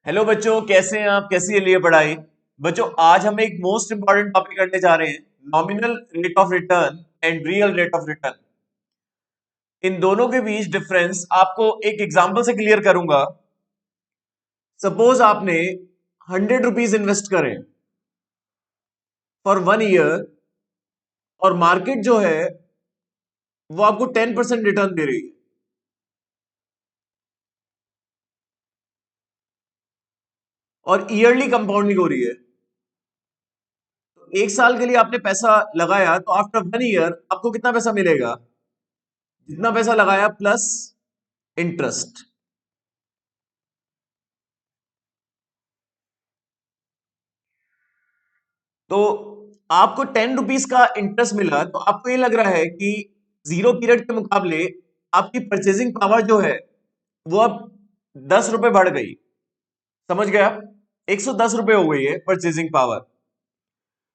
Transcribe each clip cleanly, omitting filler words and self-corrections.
Hello बच्चों, कैसे हैं आप? कैसी है लिए पढ़ाई? बच्चों, आज हम एक मोस्ट इंपॉर्टेंट टॉपिक करने जा रहे हैं, nominal rate of return and real rate of return. इन दोनों के बीच डिफरेंस आपको एक एग्जांपल से क्लियर करूंगा। सपोज आपने 100 रुपीज इन्वेस्ट करें फॉर 1 ईयर और मार्केट जो है वो आपको 10% रिटर्न दे रही है। और ईयरली कंपाउंडिंग हो रही है। एक साल के लिए आपने पैसा लगाया तो आफ्टर 1 ईयर आपको कितना पैसा मिलेगा? जितना पैसा लगाया प्लस इंटरेस्ट। तो आपको 10 रुपीज का इंटरेस्ट मिला, तो आपको ये लग रहा है कि जीरो पीरियड के मुकाबले आपकी परचेजिंग पावर जो है वो अब 10 रुपए बढ़ गई। समझ गया? 110 रुपए हो गई है परचेजिंग पावर।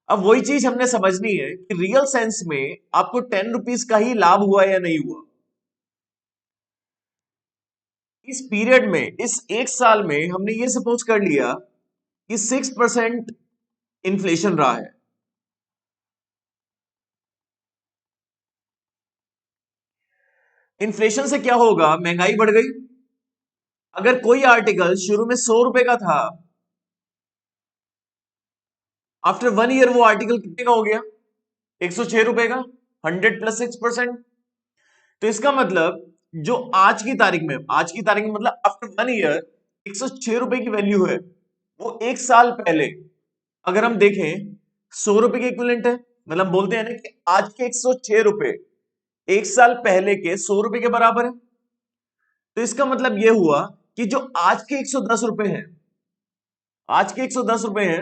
अब वही चीज हमने समझनी है कि रियल सेंस में आपको 10 रुपीज का ही लाभ हुआ या नहीं हुआ। इस पीरियड में, इस एक साल में हमने ये सपोज कर लिया कि 6% इन्फ्लेशन रहा है। इन्फ्लेशन से क्या होगा? महंगाई बढ़ गई। अगर कोई आर्टिकल शुरू में 100 रुपए का था, आफ्टर 1 ईयर वो आर्टिकल कितने का हो गया? 106 रुपए का। 100 + 6%। तो इसका मतलब जो आज की तारीख में मतलब आफ्टर 1 ईयर 106 रुपए की वैल्यू है, वो एक साल पहले अगर हम देखें 100 रुपए के इक्विवेलेंट है। मतलब बोलते हैं ना कि आज के 106 रुपए एक साल पहले के 100 रुपए के बराबर है। तो इसका मतलब यह हुआ कि जो आज के 110 रुपए हैं, आज के 110 रुपए हैं,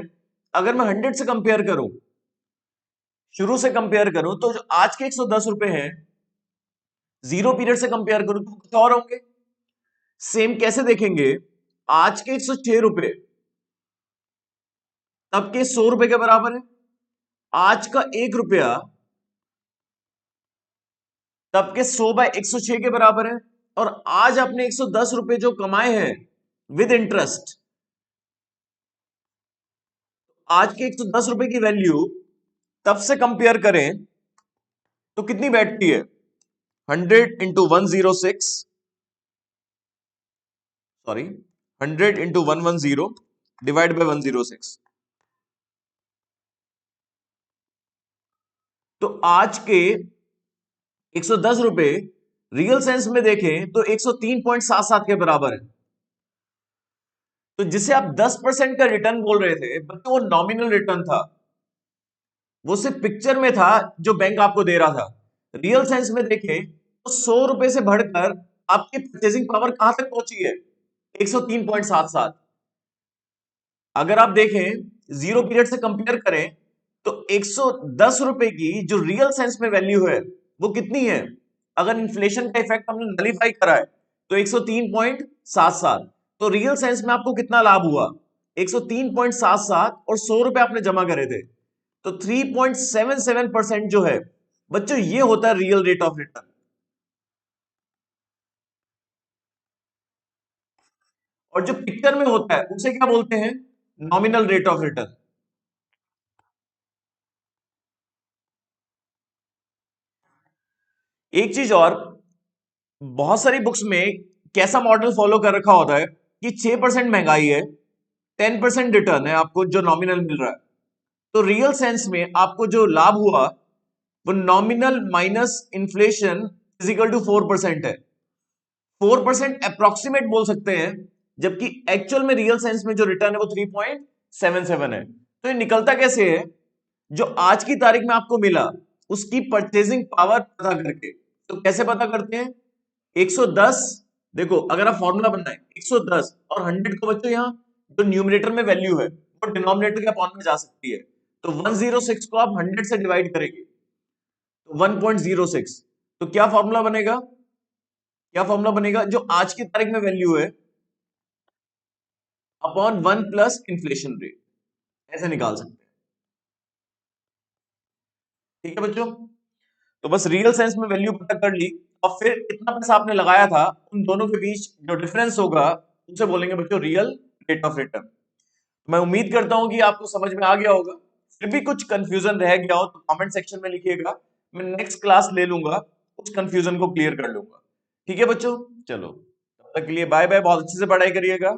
अगर मैं 100 से कंपेयर करूं, शुरू से कंपेयर करूं, तो जो आज के 110 रुपए हैं, जीरो पीरियड से कंपेयर करूं तो कुछ और होंगे। सेम कैसे देखेंगे? आज के 106 रुपए तब के 100 रुपए के बराबर है। आज का 1 रुपया तब के 100/106 के बराबर है। और आज आपने 110 रुपए जो कमाए हैं विद इंटरेस्ट, आज के 110 रुपए की वैल्यू तब से कंपेयर करें तो कितनी बैठती है? 100 × 106, सॉरी, 100 × 110 डिवाइड बाय 106। तो आज के 110 रुपए रियल सेंस में देखें तो 103.77 के बराबर है। तो जिसे आप 10% का रिटर्न बोल रहे थे बल्कि वो नॉमिनल रिटर्न था, वो सिर्फ पिक्चर में था जो बैंक आपको दे रहा था। रियल सेंस में देखें तो 100 रुपए से बढ़कर आपकी परचेजिंग पावर कहां तक पहुंची है? 103.77। अगर आप देखें, जीरो पीरियड से कंपेयर करें तो 110 रुपए की जो रियल सेंस में वैल्यू है वो कितनी है? अगर इन्फ्लेशन का इफेक्ट हमने नलीफाई करा है तो 103.77। तो रियल सेंस में आपको कितना लाभ हुआ? 103.77। और 100 रुपए आपने जमा करे थे, तो 3.77% जो है बच्चों, ये होता है रियल रेट ऑफ रिटर्न। और जो पिक्चर में होता है उसे क्या बोलते हैं? Nominal rate of return. एक चीज और, बहुत सारी बुक्स में कैसा मॉडल फॉलो कर रखा होता है कि 6% महंगाई है, 10% रिटर्न है आपको जो नॉमिनल मिल रहा है। तो रियल सेंस में आपको जो लाभ हुआ वो nominal minus inflation is equal to 4% है। 4% अप्रोक्सीमेट बोल सकते हैं, जबकि एक्चुअल में रियल सेंस में जो रिटर्न है वो 3.77 है। तो ये निकलता कैसे है? जो आज की तारीख में आपको मिला उसकी परचेजिंग पावर पता करके। तो कैसे पता करते हैं? 110, देखो अगर आप फॉर्मूला बनाए 110 और 100 को बच्चों, यहां जो न्यूमरेटर में वैल्यू है वो डिनोमिनेटर के अपॉन में जा सकती है। तो 106 को आप 100 से डिवाइड करेंगे तो 1.06। तो क्या फॉर्मूला बनेगा? क्या फॉर्मूला बनेगा? जो आज की तारीख में वैल्यू है अपॉन 1 प्लस इन्फ्लेशन रेट, ऐसे निकाल सकते हैं। ठीक है बच्चों? तो बस रियल सेंस में वैल्यू पता कर ली, और फिर कितना पैसा आपने लगाया था उन दोनों के बीच जो डिफरेंस होगा उसे बोलेंगे बच्चों रियल रेट ऑफ रिटर्न। मैं उम्मीद करता हूं कि आपको समझ में आ गया होगा। फिर भी कुछ कंफ्यूजन रह गया हो तो कमेंट सेक्शन में लिखिएगा, मैं नेक्स्ट क्लास ले लूंगा, उस कंफ्यूजन को क्लियर कर लूंगा। ठीक है बच्चों, चलो तब तक के लिए बाय बाय, बहुत अच्छे से पढ़ाई करिएगा।